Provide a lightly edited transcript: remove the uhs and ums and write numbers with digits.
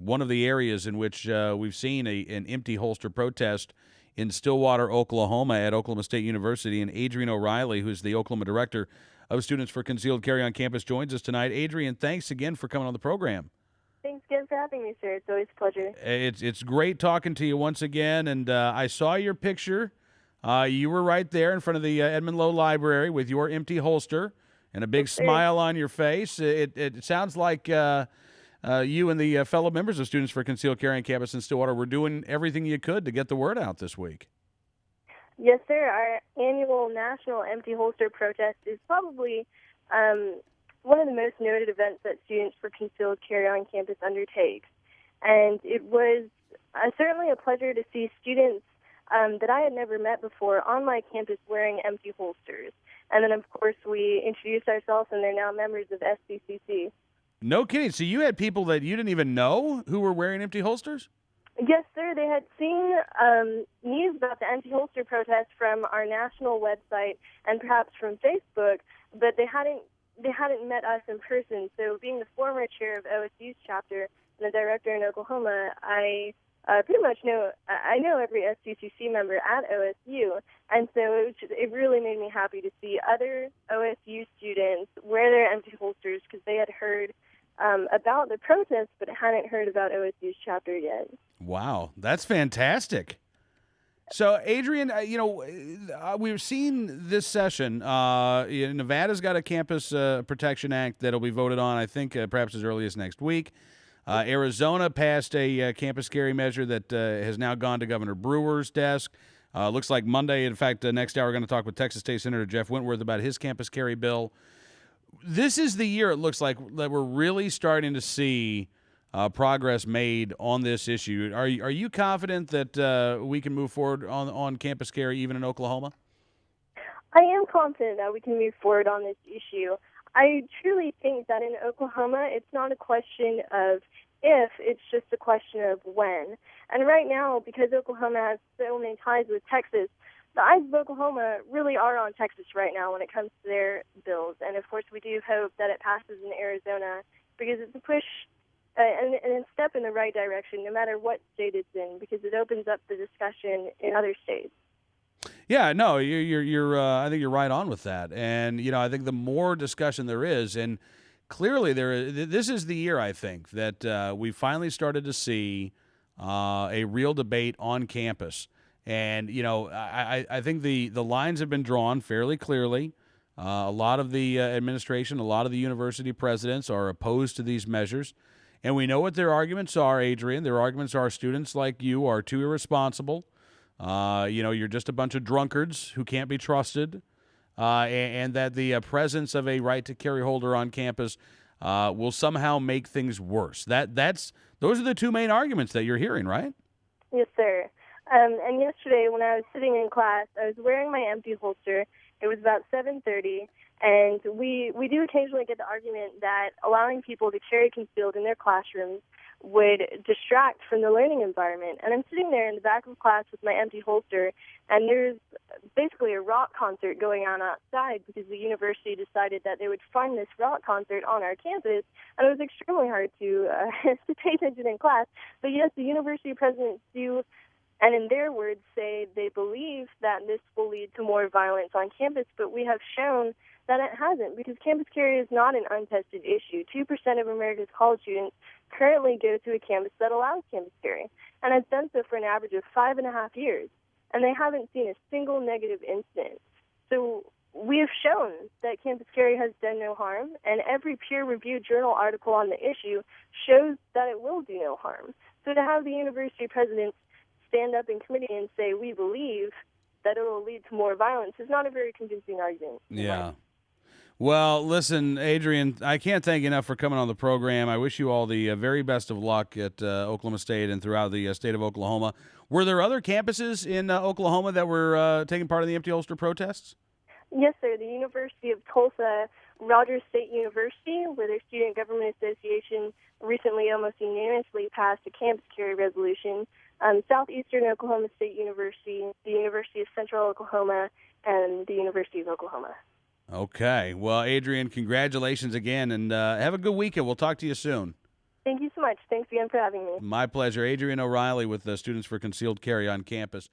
one of the areas in which we've seen an empty holster protest in Stillwater, Oklahoma, at Oklahoma State University. And Adrian O'Reilly, who's the Oklahoma director of Students for Concealed Carry on Campus, joins us tonight. Adrian, thanks again for coming on the program. Thanks again for having me, sir. It's always a pleasure. It's great talking to you once again. And I saw your picture. You were right there in front of the Edmund Lowe Library with your empty holster and a big Yes, sir. smile on your face. It sounds like you and the fellow members of Students for Concealed Carry on Campus in Stillwater were doing everything you could to get the word out this week. Yes, sir. Our annual National Empty Holster Protest is probably one of the most noted events that Students for Concealed Carry on Campus undertakes. And it was certainly a pleasure to see students that I had never met before on my campus wearing empty holsters. And then, of course, we introduced ourselves, and they're now members of SBCC. No kidding. So you had people that you didn't even know who were wearing empty holsters? Yes, sir. They had seen news about the empty holster protest from our national website and perhaps from Facebook, but they hadn't met us in person. So, being the former chair of OSU's chapter and the director in Oklahoma, I pretty much know every SCCC member at OSU, and so it really made me happy to see other OSU students wear their empty holsters because they had heard about the protest but hadn't heard about OSU's chapter yet. Wow, that's fantastic. So, Adrian, we've seen this session. Nevada's got a Campus Protection Act that'll be voted on, I think, perhaps as early as next week. Arizona passed a campus carry measure that has now gone to Governor Brewer's desk. Looks like Monday, in fact, next hour, we're going to talk with Texas State Senator Jeff Wentworth about his campus carry bill. This is the year, it looks like, that we're really starting to see progress made on this issue. Are you confident that we can move forward on campus carry even in Oklahoma? I am confident that we can move forward on this issue. I truly think that in Oklahoma, it's not a question of if, it's just a question of when. And right now, because Oklahoma has so many ties with Texas, the eyes of Oklahoma really are on Texas right now when it comes to their bills. And, of course, we do hope that it passes in Arizona because it's a push and a step in the right direction, no matter what state it's in, because it opens up the discussion in other states. Yeah, no, you're. I think you're right on with that, and I think the more discussion there is, and clearly this is the year I think that we finally started to see a real debate on campus, and I think the lines have been drawn fairly clearly. A lot of the administration, a lot of the university presidents are opposed to these measures, and we know what their arguments are, Adrian. Their arguments are students like you are too irresponsible. You're just a bunch of drunkards who can't be trusted, and that the presence of a right to carry holder on campus will somehow make things worse. Those are the two main arguments that you're hearing, right? Yes, sir. And yesterday when I was sitting in class, I was wearing my empty holster. It was about 7:30, and we do occasionally get the argument that allowing people to carry concealed in their classrooms would distract from the learning environment. And I'm sitting there in the back of class with my empty holster, and there's basically a rock concert going on outside because the university decided that they would fund this rock concert on our campus, and it was extremely hard to pay attention in class. But yes, the university presidents do, and in their words, say they believe that this will lead to more violence on campus, but we have shown that it hasn't, because campus carry is not an untested issue. 2% of America's college students currently go to a campus that allows campus carry, and has done so for an average of 5.5 years, and they haven't seen a single negative incident. So we have shown that campus carry has done no harm, and every peer-reviewed journal article on the issue shows that it will do no harm. So to have the university presidents stand up in committee and say, we believe that it will lead to more violence, is not a very convincing argument. Yeah. Well, listen, Adrian, I can't thank you enough for coming on the program. I wish you all the very best of luck at Oklahoma State and throughout the state of Oklahoma. Were there other campuses in Oklahoma that were taking part in the empty holster protests? Yes, sir. The University of Tulsa, Rogers State University, where their Student Government Association recently almost unanimously passed a campus carry resolution. Southeastern Oklahoma State University, the University of Central Oklahoma, and the University of Oklahoma. Okay. Well, Adrian, congratulations again, and have a good weekend. We'll talk to you soon. Thank you so much. Thanks again for having me. My pleasure. Adrienne O'Reilly with the Students for Concealed Carry on campus.